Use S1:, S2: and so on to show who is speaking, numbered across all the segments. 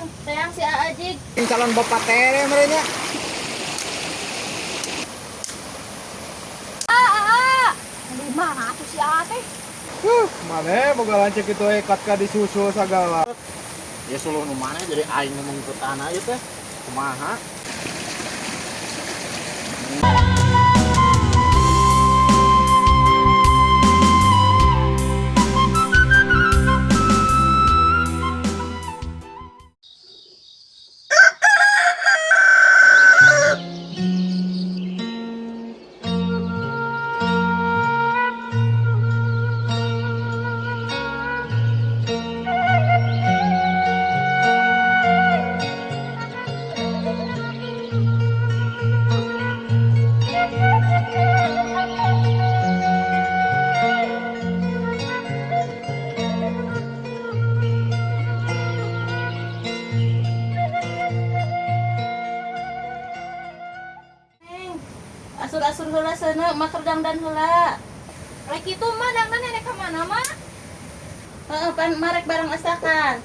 S1: Neng, sayang si Aajig.
S2: Calon bapak tere merenya.
S1: Di mana tuh si Ate?
S2: Mana boga lancik itu ikat ka disusul sagala.
S3: Ya suluh nu mana jadi aing ngomong ke tanah ieu teh. Kumaha?
S1: Neng, asur-asur heula seuneu, mah keur dangdan heula. Rek kitu mah dangdan nenek ka mana mah? Heeh, pan marek barang asakan.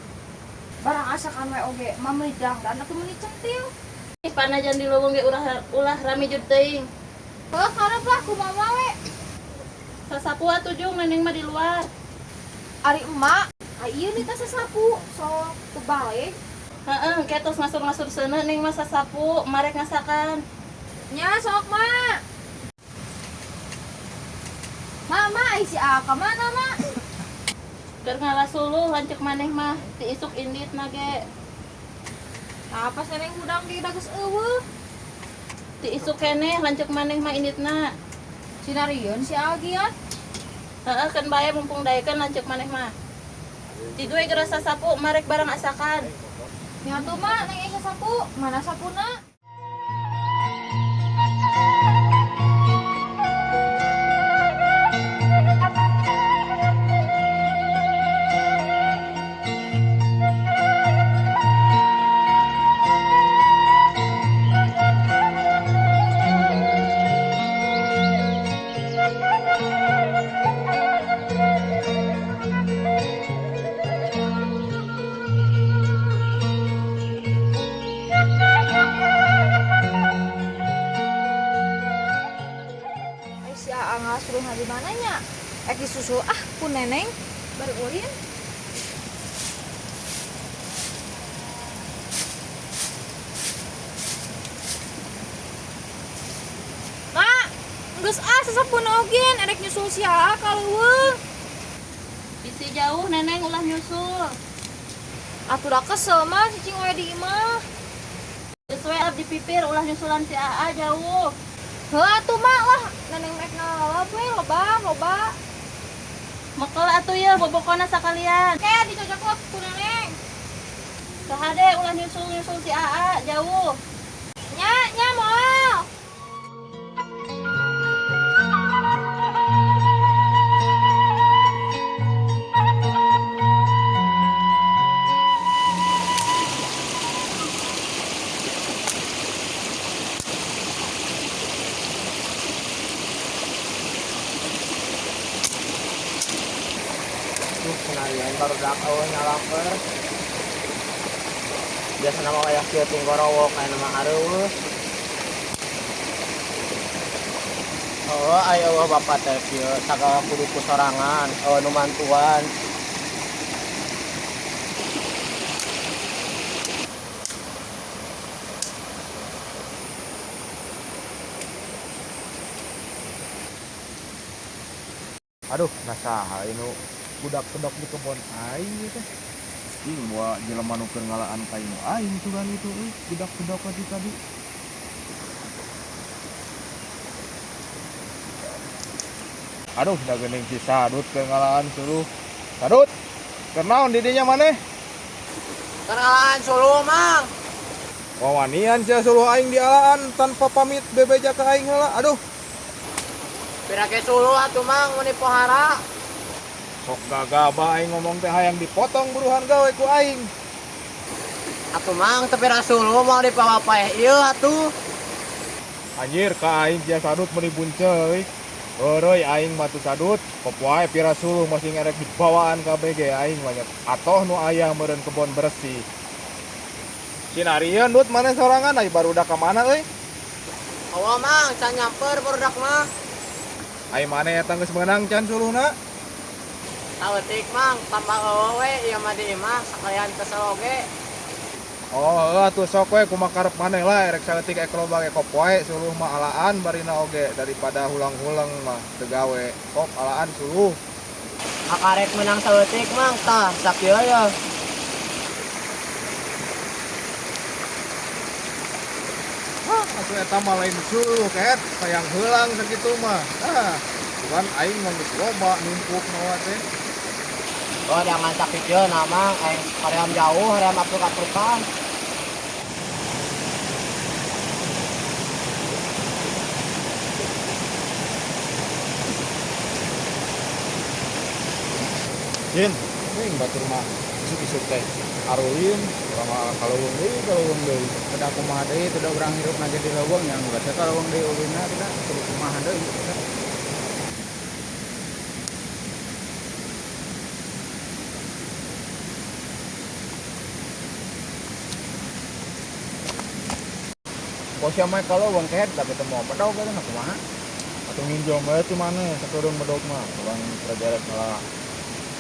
S1: Barang asakan we oge, mah meuli dangdan atuh meuli centil. Panajan di leuweung ge ulah rame jud teuing. Heuh, karep lah kumaha we. Sasapu atuh jeung neneng mah di luar. Ari emak, ieu nih teh sasapu, sok teu bae. Heeh, engke tos ngasur-ngasur seuneu ning mah sasapu, marek ngasakan. Nya sok mak. Mama isi ka mana mak? Keur ngalasuluh lanceuk maneh mah ti isuk indit na ge. Apa seneng hudang di dagus eueuh? Ti isuk keneh lanceuk maneh mah inditna. Sinarieun si Algian. Heeh, keun bae mumpung daekeun lanceuk maneh mah. Ti gue geura sasapu marek barang asakan. Nya tuh mak neng aya sapu, mana sapuna? Si Aa ngasuruh di mananya? Disusul ku neneng baru ulin. Mak, geus sesepun ogen erek nyusul si Aa ka leuweung. Bisi jauh neneng ulah nyusul. Atuh da kesel mah cicing we di imah. Geus we abdi pipir ulah nyusulan si Aa jauh. Heuh atuh mak lah, neneng rek ngalap we loba. Mekel atuh ya bobokona sakalian. Kayak dicocok ku neneng. Sahade ulah nyusul si Aa jauh. Nya moal.
S3: Penarian baru dak awalnya lapar. Biasa nama kayak kieu tinggorowok kayak nama hareueuh. Oh, aya eueuh bapak teh kieu sagala kudu kusorangan, eueuh nu mantuan.
S2: Aduh, nasaha inu budak-budak di kebon aing gitu. Ih, gua jelema nu keur ngalaan ka inu aing tuh itu budak-budak tadi. Aduh, da geuning si Sadut keur ngalaan suruh. Sadut, keur naon di dinya maneh?
S3: Kenalan suluh mang.
S2: Wawanian sia suruh aing dialaan tanpa pamit bebeja ka aing heula. Aduh,
S3: Pirake suluh atuh mang mun pohara.
S2: sok gagaba aing ngomong teh hayang dipotong buruhan gawe ku aing.
S3: Atuh mang teu pira suluh mau dipawapaeh ieu atuh.
S2: Anjir ka aing sia Sadut meuni bunceuy. Euy aing mah teu Sadut, popoe pira suluh masih ngerek dibawaan ka BG aing mah atoh nu aya meureun kebon bersih. Sinarian dut mana sorangan ai baru udah ka mana euy?
S3: Awa mang can nyamper barudak mah.
S2: Ai mana eta geus meunang can suluhna?
S3: Tawetik mang tambah we ieu mah di imah sakalian kesel oge.
S2: Oh, atuh sok we kumaha karep maneh lah erek saeutik ek loba ge kopoe suluh mah alaan barina oge daripada hulang-hulang mah teu gawe. Kok alaan suluh.
S3: Akarek menang saeutik mang tah sakieu ya.
S2: Hah, atuh eta mah lain suluh ket, sayang heulang sakitu mah. Bukan aing mah geus loba numpuk mawa teh.
S3: Oh jangan sakikeun amang aing hoream jauh hoream apluk-aplukan.
S2: Jin, ini batur mah isuk-isuk teh arulin, sama kaleuweung deui.
S4: Kada kumaha deui teu da urang hirupna ge di leuweung yang ulah teh kaleuweung deui ulina teh kudu kumaha deui. Kok sia mah kaleuweung kehet tapi teu moal pedog eta mah kumaha?
S2: Atuh nginjom bae teh maneh saturun medog mah, urang prajaret malah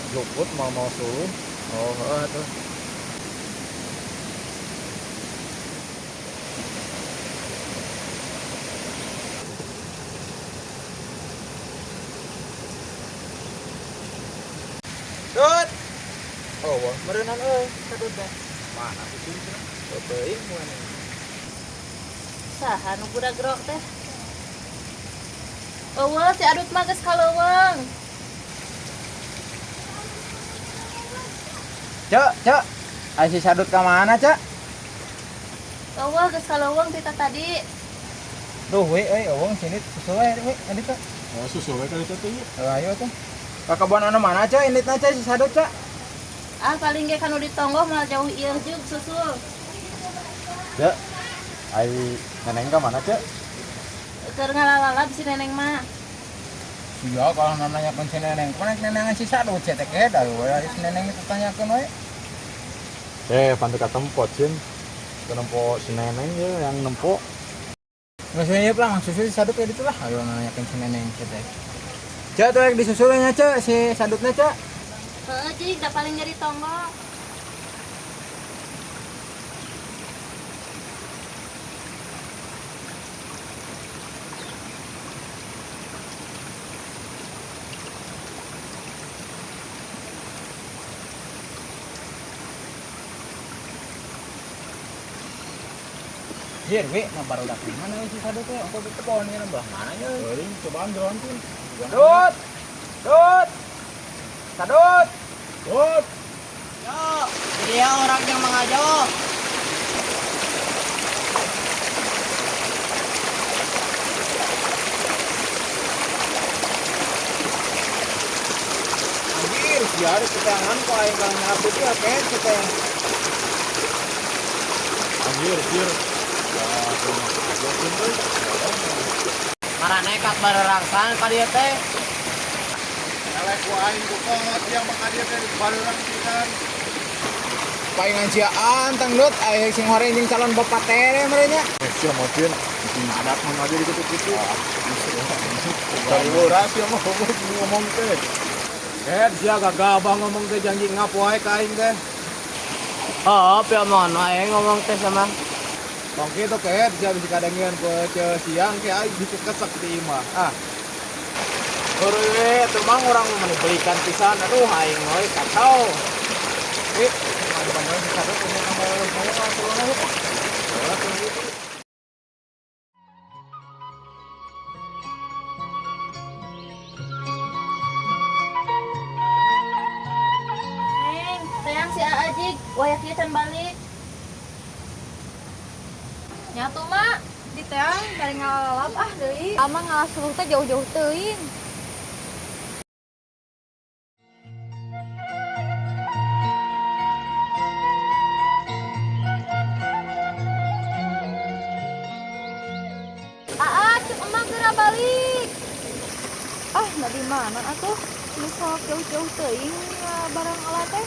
S2: juput mau suluh.
S4: Oh heuh atuh.
S3: Dut,
S2: Oh, wah,
S3: meureunan euy sadut teh.
S2: mana sih sih?
S3: Teuing mun.
S1: Saha nu budak gerok teh? Eueuh si Adut mah geus kaleuweung.
S4: Cek. Ai si sadut ka mana, Cek?
S1: Eueuh geus kaleuweung ti tadi.
S4: Duh we euy euweung sini sesuai we andi teh.
S2: Oh, susul we kali teh ieu.
S4: Ayo tuh. Ka kebon anu mana, Cek? Inditna Cek si sadut, Cek?
S1: Ah paling ge kanu ditonggoh malah jauh ieu jeung susul.
S4: Cek. Ai neneng ka mana, Cek?
S1: Keur ngalalalab si neneng mah.
S4: Iya kalau nanyakeun si neneng, panek nenengan si sadut Cek teh keda we si neneng itu tanyakeun we.
S2: Pantai ka tempot, Cin. Ke nempo si neneng ye yang nempo.
S4: Geus we lah susul si sadut we ditu lah. Ayo nanyakeun si neneng Cek teh. Cek tuh yang disusulnya Cek si sadutnya Cek.
S1: Heeh jeung da paling nyari tonggoh.
S4: Jir we mah baru datang mana we si sadut we angkot di kebon ya belah mana nya.
S2: Euy, cobaan jalan Cin.
S4: Sadut. Sadut. Sadut.
S2: Dut.
S3: Yo, dia orang yang mengajo.
S4: Anjir, siar ketangan kok aing kang nyaput ya kan kita.
S2: Anjir. Ya, cuma aja Cin euy.
S3: Marane kak barerangsan ka dieu teh.
S2: Elek ku aing bukot yang makadia teh di balurang pisan.
S4: Paingan ciaan tang dut aya sing hore jeung calon bapak tere merenya.
S2: Sia mah Cin, sing adat mah aja dikutu-kutu. Dari ora sia mah ngomong teh. Sia gagabah ngomong teh janji ngap wae ka aing teh.
S3: Oh, pia mon aing ngomong teh sama.
S2: Tong kitu ket sia bisa kadengeun ke siang ke aing bisa kesek di imah.
S3: Heureuy atuh mang urang mah belikan pisan. Aduh aing we kacau.
S4: Bener si sadut ini kamu saya turun aja.
S1: Neng, sayang si Aajig, wayak ieu can balik. Nyatu mak.
S5: Di teang dari ngalalap deui. Ama ngalasuruh teh jauh-jauh teuing. Cuk emang geura balik. Ah, da di mana atuh? Geus sok jauh-jauh teuing barang ala teh.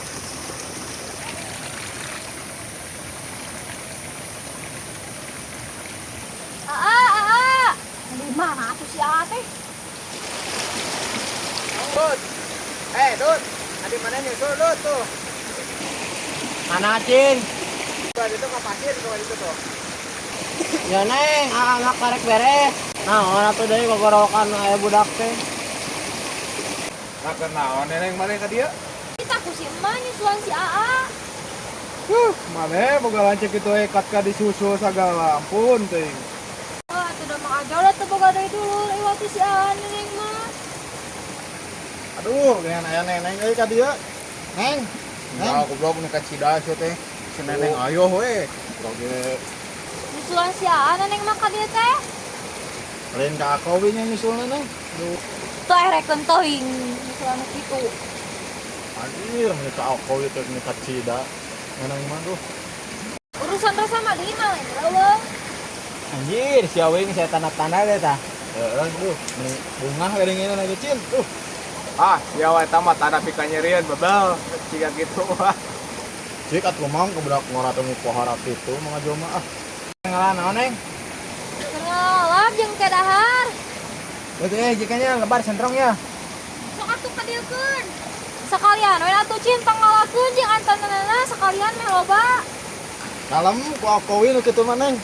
S2: Dut. Adi mana nyusul Dut tuh.
S3: Mana Cin?
S2: Tuh itu ke pasir tuh itu tuh.
S3: Ya neng, anak karek beres. Nah, orang tuh dari gogorokan aya budak teh.
S2: Nah kenaon neneng mana ka dia?
S5: Kita ku si emak nyusulan si Aa.
S2: Mana boga lancik itu ekat ka disusul sagala ampun teuing.
S5: Oh, atuh udah mah aja udah teboga dari dulu lewati si Aa neneng mah.
S2: Aduh, dengan aya neneng euy ka dia. Neng. Ya goblok nu ka Cidahu teh. Si neneng ayo we. Oke.
S5: Nyusulan si Aa neneng mah ka dieu teh.
S2: Lain ka aku we nya nyusul neneng.
S5: Tuh reken teuing nyusulan kitu.
S2: Anjir, mereka aku itu mereka Cidahu. Neneng mah tuh.
S5: Urusan rasa mah deui mah lain eueuh.
S4: Anjir, si Awing saya tanda-tanda deh tah.
S2: Heeh, tuh. Bunga geuningan lagi Cin tuh. Ah, sia wae tamat ada pikanyerian bebel. Ciga gitu wah. Cik atuh mang kebudak ngoratong pohara kitu mah jelema ah.
S4: Ngaran naon neng?
S5: Ngalap jeung ke dahar.
S4: Betul jikanya lebar sentrong ya.
S5: Sok atuh ka dieukeun. Sakalian we atuh cinta ngalakeun jeung antanana sakalian meh loba.
S2: Kalem ku aku nu kitu mah neng.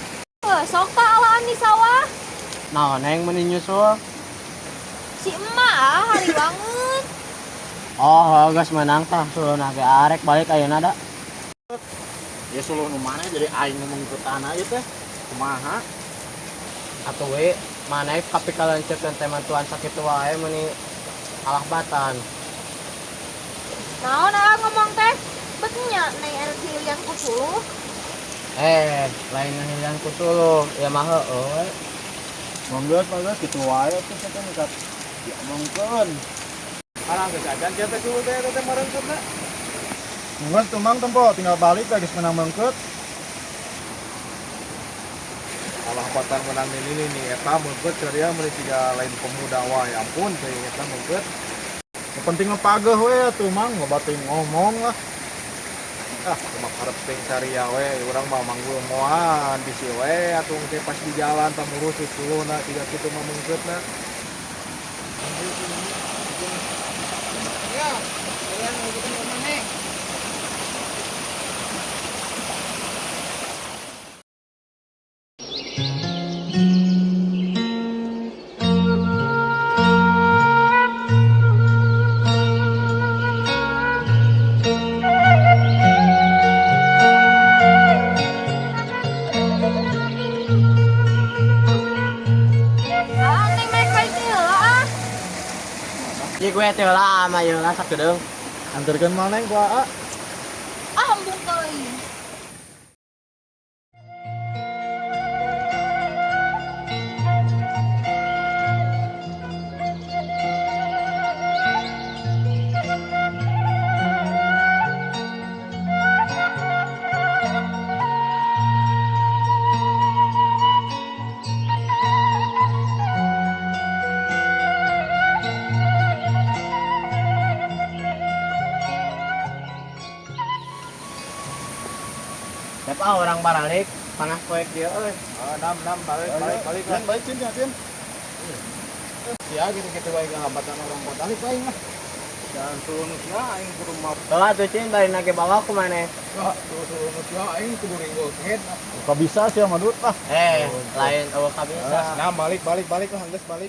S5: Sok tak alaan di sawah.
S3: Nah, neng meni nyusul.
S5: Si emak hari banget.
S3: Oh, gas menang tah, suruh nage arek balik ayeuna da.
S2: Ya suluh nu mana jadi aing ngomong ke tanah ieu teh. Kumaha?
S3: Atuh we, maneh kapikalan cekeun teh mantuan sakitu wae meni alah batan.
S5: Naon ngomong teh? Betnya neng energi yang kusuluh.
S3: Lain ngahilian ku tuluh, ya mah heueuh we.
S2: Mangga mangga kitu wae tuh saya nikat diomongkeun. Arang kejajan dia teh dulu teh marengkeutna. Ngan tuh mang tempo tinggal balik geus menang mengkeut. Alah patan menang ini nih eta mengkeut ceria meuli siga lain pemuda wae ampun teh eta mengkeut. Yang penting mah pageuh we atuh mang ngobating ngomong lah. Ah, cuma karep teh saria we urang mah manggul moal di si we atuh teh pas di jalan tah murus suluna tiga kitu mah mengkeutna.
S4: Ya, kalian mau ketemu mana neng?
S5: Neng naik balik heula ah.
S3: Jadi gue teh lah ama yeuna sakedeung.
S2: Anterkeun mah neng ku Aa.
S5: Embung teuing.
S3: Siapa orang baralik, panas poek dia euy.
S2: Dam balik balik Cin ya Cin. Ya gitu-gitu wae ngabatan orang kota balik aing mah. Jangan turun sia aing kudu mah.
S3: Tolak tuh Cin bari nage bawa ku maneh.
S2: Turun sia aing kudu ringgol head. Ka bisa sia madut ah.
S3: Lain eueuh kabisa.
S2: Nah balik lah geus balik.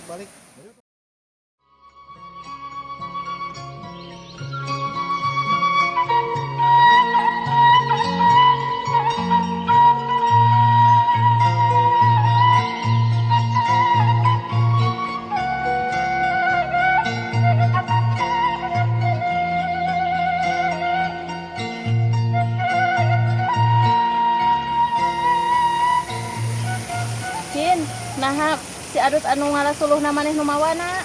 S1: Cin, nah si adut anu ngalasuluhna maneh nu mawana.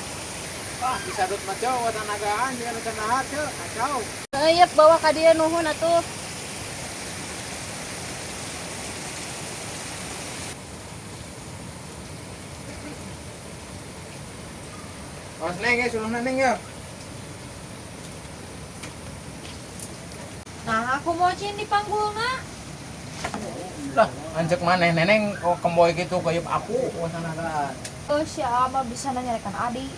S4: Wah, bisa dut mah cowok tanagaan jangan cenah teu, kacau.
S1: Yep, bawa ka dieu nuhun atuh.
S4: Awas neng ya, suruh neng ya.
S5: Nah, aku mau Cin di panggulna.
S4: Lah, anjek maneh neneng kemboy gitu kayup aku, tanagaan.
S5: Oh, siapa bisa nanyakan adik.